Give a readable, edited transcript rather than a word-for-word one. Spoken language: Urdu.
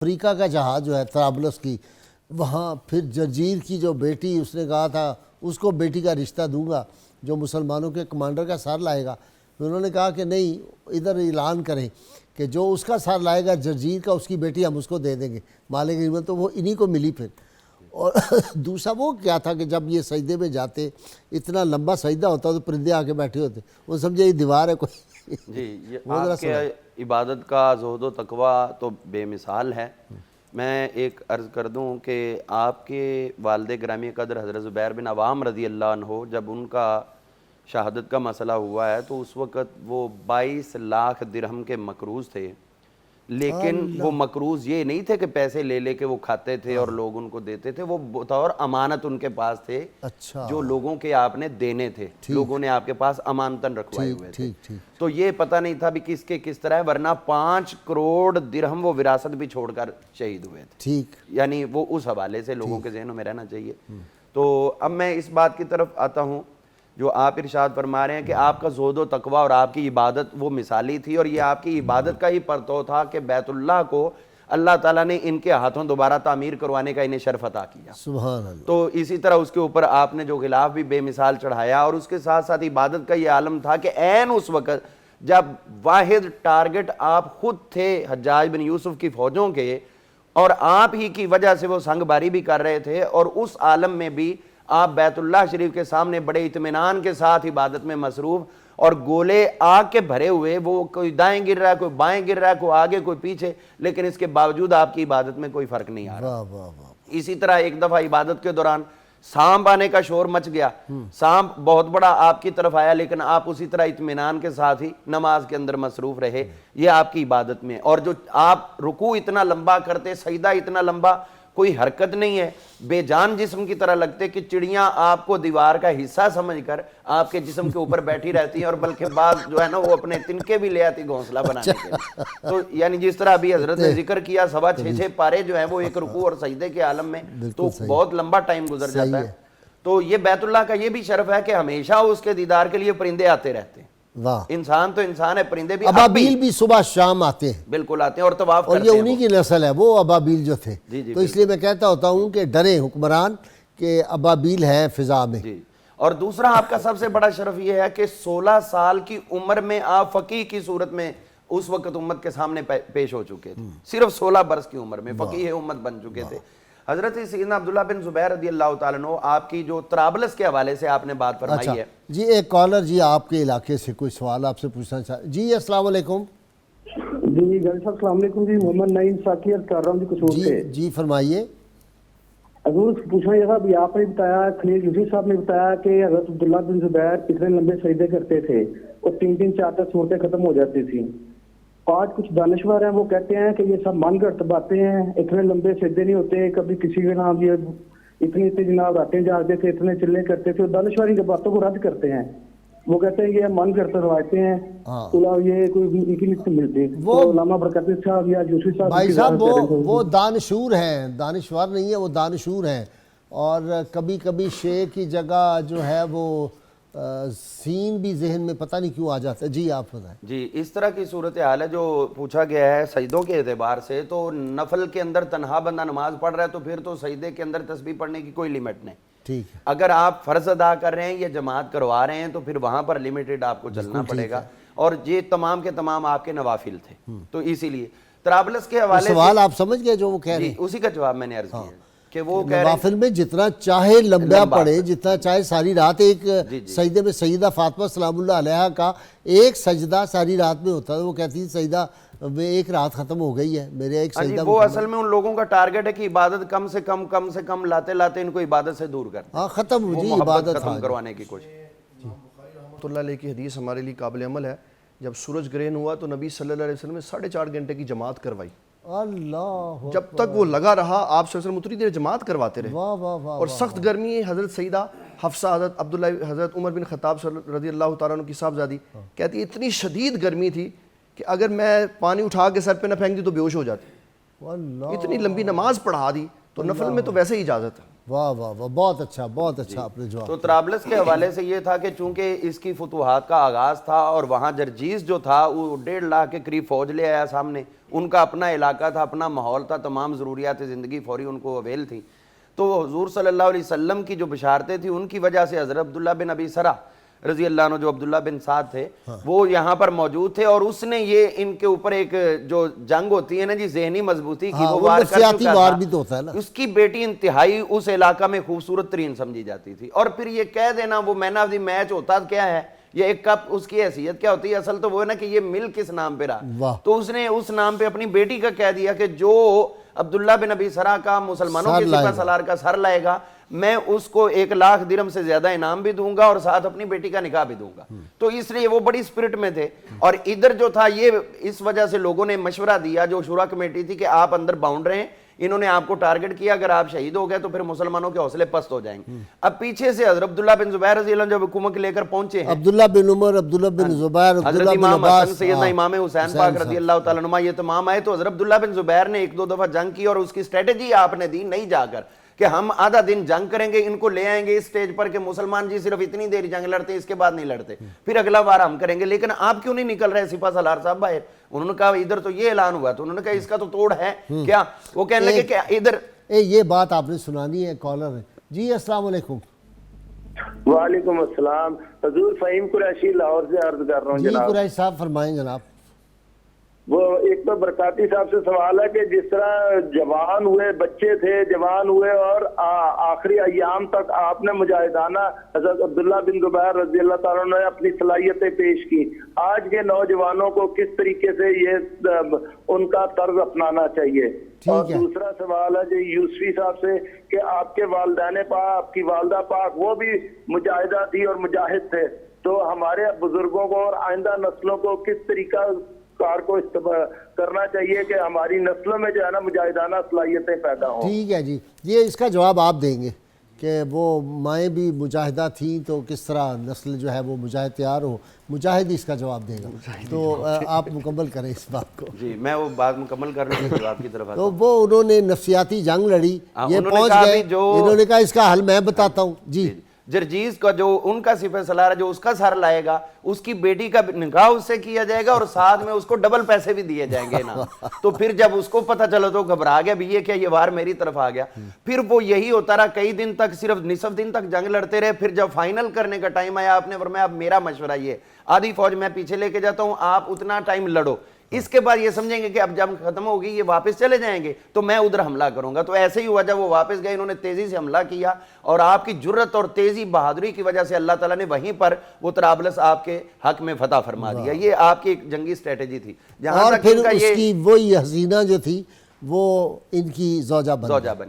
افریقہ کا جہاز جو ہے طرابلس کی، وہاں پھر جرجیر کی جو بیٹی، اس نے کہا تھا اس کو بیٹی کا رشتہ دوں گا جو مسلمانوں کے کمانڈر کا سر لائے گا. پھر انہوں نے کہا کہ نہیں، ادھر اعلان کریں کہ جو اس کا سر لائے گا جرجیر کا، اس کی بیٹی ہم اس کو دے دیں گے مال غنیمت. تو وہ انہی کو ملی پھر. اور دوسرا وہ کیا تھا کہ جب یہ سجدے میں جاتے، اتنا لمبا سجدہ ہوتا تو پرندے آ کے بیٹھے ہوتے، وہ سمجھے یہ دیوار ہے کوئی. جی، یہ آپ کے عبادت کا زہد و تقوی تو بے مثال ہے. میں ایک عرض کر دوں کہ آپ کے والد گرامی قدر حضرت زبیر بن عوام رضی اللہ عنہ، جب ان کا شہادت کا مسئلہ ہوا ہے تو اس وقت وہ 22 لاکھ درہم کے مقروض تھے. لیکن وہ مقروض یہ نہیں تھے کہ پیسے لے لے کے وہ کھاتے تھے اور لوگ ان کو دیتے تھے، وہ بطور امانت ان کے پاس تھے جو لوگوں کے آپ نے دینے تھے، لوگوں نے آپ کے پاس امانتاً رکھوائے ہوئے تھے. تو یہ پتہ نہیں تھا بھی کس کے کس طرح ہے، ورنہ 5 کروڑ درہم وہ وراثت بھی چھوڑ کر شہید ہوئے تھے. یعنی وہ اس حوالے سے لوگوں کے ذہنوں میں رہنا چاہیے. تو اب میں اس بات کی طرف آتا ہوں جو آپ ارشاد فرما رہے ہیں کہ آپ کا زہد و تقوی اور آپ کی عبادت وہ مثالی تھی، اور یہ آپ کی عبادت کا ہی پرتو تھا کہ بیت اللہ کو اللہ تعالیٰ نے ان کے ہاتھوں دوبارہ تعمیر کروانے کا انہیں شرف عطا کیا. سبحان اللہ. تو اسی طرح اس کے اوپر آپ نے جو غلاف بھی بے مثال چڑھایا، اور اس کے ساتھ ساتھ عبادت کا یہ عالم تھا کہ عین اس وقت جب واحد ٹارگٹ آپ خود تھے حجاج بن یوسف کی فوجوں کے، اور آپ ہی کی وجہ سے وہ سنگ باری بھی کر رہے تھے، اور اس عالم میں بھی آپ بیت اللہ شریف کے سامنے بڑے اطمینان کے ساتھ عبادت میں مصروف، اور گولے آگ کے بھرے ہوئے، وہ کوئی دائیں گر رہا ہے، کوئی بائیں گر رہا ہے، کوئی آگے کوئی پیچھے، لیکن اس کے باوجود آپ کی عبادت میں کوئی فرق نہیں آ رہا. اسی طرح ایک دفعہ عبادت کے دوران سانپ آنے کا شور مچ گیا. سانپ بہت بڑا آپ کی طرف آیا، لیکن آپ اسی طرح اطمینان کے ساتھ ہی نماز کے اندر مصروف رہے. یہ آپ کی عبادت میں. اور جو آپ رکوع اتنا لمبا کرتے، سجدہ اتنا لمبا، کوئی حرکت نہیں ہے، بے جان جسم کی طرح لگتے کہ چڑیاں آپ کو دیوار کا حصہ سمجھ کر آپ کے جسم کے اوپر بیٹھی رہتی ہیں، اور بلکہ بعض جو ہے نا وہ اپنے تنکے بھی لے آتی گھونسلہ بنانے کے لیے. تو یعنی جس طرح ابھی حضرت نے ذکر کیا 6.5 پارے جو ہیں وہ ایک رکوع اور سجدے کے عالم میں، تو بہت لمبا ٹائم گزر جاتا ہے. تو یہ بیت اللہ کا یہ بھی شرف ہے کہ ہمیشہ اس کے دیدار کے لیے پرندے آتے رہتے ہیں. انسان تو انسان ہے، پرندے بھی، ابابیل بھی صبح شام آتے ہیں. بالکل آتے ہیں اور طواف کرتے ہیں. اور یہ انہی کی نسل ہے، وہ ابابیل جو تھے. تو اس لیے میں کہتا ہوتا ہوں کہ ڈریں حکمران کہ ابابیل ہیں فضا میں. اور دوسرا آپ کا سب سے بڑا شرف یہ ہے کہ 16 سال کی عمر میں آپ فقیہ کی صورت میں اس وقت امت کے سامنے پیش ہو چکے تھے. صرف 16 برس کی عمر میں فقیہ امت بن چکے تھے. حضرت سیدنا عبداللہ بن زبیر رضی اللہ تعالیٰ عنہ، آپ کی جو طرابلس کے حوالے سے آپ نے بات فرمائی ہے. جی ایک کالر جی آپ کے علاقے سے کوئی سوال آپ سے پوچھنا چاہتے. جی السلام علیکم. جی گل صاحب السلام علیکم. جی محمد نعیم ساکی عرض کر رہا ہوں جی قصور سے. جی فرمائیے. حضور پوچھنا یہ تھا بھی آپ نے بتایا، خلیل یوسف صاحب نے بتایا کہ حضرت عبداللہ بن زبیر کتنے لمبے سجدے کرتے تھے اور 3 4 صورتیں ختم ہو جاتی تھیں. آج کچھ دانشور ہیں وہ کہتے ہیں کہ یہ سب من گھڑت باتیں ہیں، اتنے لمبے سجدے نہیں ہوتے. کبھی کسی کے نام یہ اتنی جناب راتیں جاگتے تھے، اتنے چلے کرتے تھے. دانشور ان باتوں کو رد کرتے ہیں. وہ کہتے ہیں یہ من گھڑت روایتیں ہیں، یہ کوئی ان کی نہیں ملتی. وہ علامہ برکت صاحب یا یوسف صاحب بھائی صاحب وہ دانشور ہیں، دانشور نہیں ہے، وہ دانشور ہیں. اور کبھی کبھی شے کی جگہ جو ہے وہ سین بھی ذہن میں پتہ نہیں کیوں آ جاتا ہے. جی آپ بتائیں. جی اس طرح کی صورتحال ہے جو پوچھا گیا ہے سجدوں کے اعتبار سے. تو نفل کے اندر تنہا بندہ نماز پڑھ رہا ہے تو پھر تو سجدے کے اندر تسبیح پڑھنے کی کوئی لیمٹ نہیں. ٹھیک ہے. اگر آپ فرض ادا کر رہے ہیں یا جماعت کروا رہے ہیں تو پھر وہاں پر لمیٹڈ آپ کو چلنا پڑے گا. اور یہ تمام کے تمام آپ کے نوافل تھے. تو اسی لیے طرابلس کے حوالے سے سوال آپ سمجھ گئے جو وہ کہہ رہے ہیں. اسی کا جواب میں نے عرض کیا کہ وہ کہہ رہے نوافل میں جتنا چاہے لمبا پڑھے، جتنا چاہے ساری رات. ایک سجدے میں سیدہ فاطمہ سلام اللہ علیہا کا ایک سجدہ ساری رات میں ہوتا ہے. وہ کہتی ہے سجدہ میں ایک رات ختم ہو گئی ہے، میرے ایک سجدہ. وہ اصل میں ان لوگوں کا ٹارگٹ ہے کہ عبادت کم سے کم لاتے لاتے ان کو عبادت سے دور کرتے ہیں. ختم جی عبادت ختم کروانے کی کوشش. رحمۃ اللہ علیہ کی حدیث ہمارے لیے قابل عمل ہے. جب سورج گرہن ہوا تو نبی صلی اللہ علیہ وسلم نے 4.5 گھنٹے کی جماعت کروائی. اللہ جب تک وہ لگا رہا آپ صلی اللہ علیہ وسلم اتنی دیر جماعت کرواتے رہے. اور سخت گرمی حضرت سیدہ حفصہ حضرت عبداللہ حضرت عمر بن خطاب رضی اللہ تعالیٰ عنہ کی صاحبزادی کہتی اتنی شدید گرمی تھی کہ اگر میں پانی اٹھا کے سر پہ نہ پھینک دی تو بے ہوش ہو جاتی. اتنی لمبی نماز پڑھا دی. تو نفل میں تو ویسے ہی اجازت ہے. واہ واہ واہ، بہت اچھا آپ نے جواب. تو طرابلس کے حوالے سے یہ تھا کہ چونکہ اس کی فتوحات کا آغاز تھا اور وہاں جرجیز جو تھا وہ 1.5 لاکھ کے قریب فوج لے آیا سامنے. ان کا اپنا علاقہ تھا، اپنا ماحول تھا، تمام ضروریات زندگی فوری ان کو اویل تھی. تو حضور صلی اللہ علیہ وسلم کی جو بشارتیں تھیں ان کی وجہ سے حضرت عبداللہ بن ابی سرا رضی اللہ عنہ، جو عبداللہ بن سعد تھے، وہ یہاں پر موجود تھے اور اس نے یہ ان کے اوپر ایک جو جنگ ہوتی ہے نا جی ذہنی مضبوطی کی، وہ وار کر چکا وار تھا. بھی تو ہوتا ہے نا. اس کی بیٹی انتہائی اس علاقہ میں خوبصورت ترین سمجھی جاتی تھی. اور پھر یہ کہہ دینا وہ مین آف دی میچ ہوتا کیا ہے، یہ ایک کپ اس کی حیثیت کیا ہوتی ہے، اصل تو وہ ہے نا کہ یہ مل کس نام پہ رہا. تو اس نے اس نام پہ اپنی بیٹی کا کہہ دیا کہ جو عبداللہ بن ابی سرا کا مسلمانوں کے سپہ سالار کا سر لائے گا، میں اس کو 1 لاکھ درہم سے زیادہ انعام بھی دوں گا اور ساتھ اپنی بیٹی کا نکاح بھی دوں گا. تو اس لیے وہ بڑی اسپرٹ میں تھے. اور ادھر جو تھا یہ اس وجہ سے لوگوں نے مشورہ دیا، جو شورا کمیٹی تھی، کہ آپ اندر باؤنڈ رہیں. انہوں نے آپ کو ٹارگٹ کیا، اگر آپ شہید ہو گئے تو پھر مسلمانوں کے حوصلے پست ہو جائیں گے. اب پیچھے سے حضرت عبداللہ بن زبیر رضی اللہ عنہ جب حکومت لے کر پہنچے ہیں، عبداللہ بن عمر، عبداللہ بن زبیر، حضرت عبداللہ بن امام عباس، حسن، سیدنا امام حسین پاک رضی اللہ تعالیٰ عنہ، یہ تمام آئے. تو حضرت عبداللہ بن زبیر نے 1-2 دفعہ جنگ کی اور اس کی اسٹریٹجی آپ نے دی نہیں جا کر کہ ہم آدھا دن جنگ کریں گے، ان کو لے آئیں گے اس سٹیج پر کہ مسلمان جی صرف اتنی دیر جنگ لڑتے اس کے بعد نہیں لڑتے، پھر اگلا بار ہم کریں گے. لیکن آپ کیوں نہیں نکل رہے سپہ سالار صاحب باہر؟ انہوں نے کہا ادھر تو یہ اعلان ہوا. تو انہوں نے کہا اس کا تو توڑ ہے کیا. وہ کہنے لگے کہ ادھر یہ بات آپ نے سنانی ہے. کالر ہے جی، السلام علیکم. وعلیکم السلام. حضور فہیم قریشی لاہور سے عرض کر رہا ہوں جی جناب. قریشی صاحب فرمائیں جناب. وہ ایک تو برکاتی صاحب سے سوال ہے کہ جس طرح جوان ہوئے، بچے تھے جوان ہوئے اور آخری ایام تک آپ نے مجاہدانہ حضرت عبداللہ بن زبیر رضی اللہ تعالیٰ عنہ نے اپنی صلاحیتیں پیش کی. آج کے نوجوانوں کو کس طریقے سے یہ ان کا طرز اپنانا چاہیے؟ اور دوسرا سوال ہے جی یوسفی صاحب سے کہ آپ کے والدین پاک، آپ کی والدہ پاک، وہ بھی مجاہدہ تھی اور مجاہد تھے. تو ہمارے بزرگوں کو اور آئندہ نسلوں کو کس طریقہ کار کو کرنا چاہیے کہ ہماری نسلوں میں جو ہے نا مجاہدانہ صلاحیتیں پیدا ہوں؟ ٹھیک ہے جی، یہ اس کا جواب آپ دیں گے کہ وہ مائیں بھی مجاہدہ تھیں تو کس طرح نسل جو ہے وہ مجاہد تیار ہو. مجاہد اس کا جواب دے گا، تو آپ مکمل کریں اس بات کو. جی میں وہ بات مکمل کرنے کے جواب کی طرف آتا ہوں. تو وہ انہوں نے نفسیاتی جنگ لڑی، یہ پہنچ گئے، انہوں نے کہا اس کا حل میں بتاتا ہوں. جی جرجیز کا جو ان کا سپہ سالار ہے جو اس کا سر لائے گا، اس کی بیٹی کا نکاح اس سے کیا جائے گا اور ساتھ میں اس کو ڈبل پیسے بھی دیے جائیں گے نا. تو پھر جب اس کو پتہ چلا تو گھبرا گیا بھی یہ کیا، یہ وار میری طرف آ گیا. پھر وہ یہی ہوتا رہا، کئی دن تک صرف نصف دن تک جنگ لڑتے رہے. پھر جب فائنل کرنے کا ٹائم آیا آپ نے فرمایا اب میرا مشورہ یہ، آدھی فوج میں پیچھے لے کے جاتا ہوں، آپ اتنا ٹائم لڑو، اس کے بعد یہ سمجھیں گے کہ اب جب ختم ہوگی یہ واپس چلے جائیں گے تو میں ادھر حملہ کروں گا. تو ایسے ہی ہوا، جب وہ واپس گئے انہوں نے تیزی سے حملہ کیا اور آپ کی جرت اور تیزی بہادری کی وجہ سے اللہ تعالیٰ نے وہیں پر وہ طرابلس آپ کے حق میں فتح فرما دیا. یہ آپ کی ایک جنگی اسٹریٹجی تھی. اور پھر اس کی وہی حسینہ جو تھی وہ ان کی زوجہ بن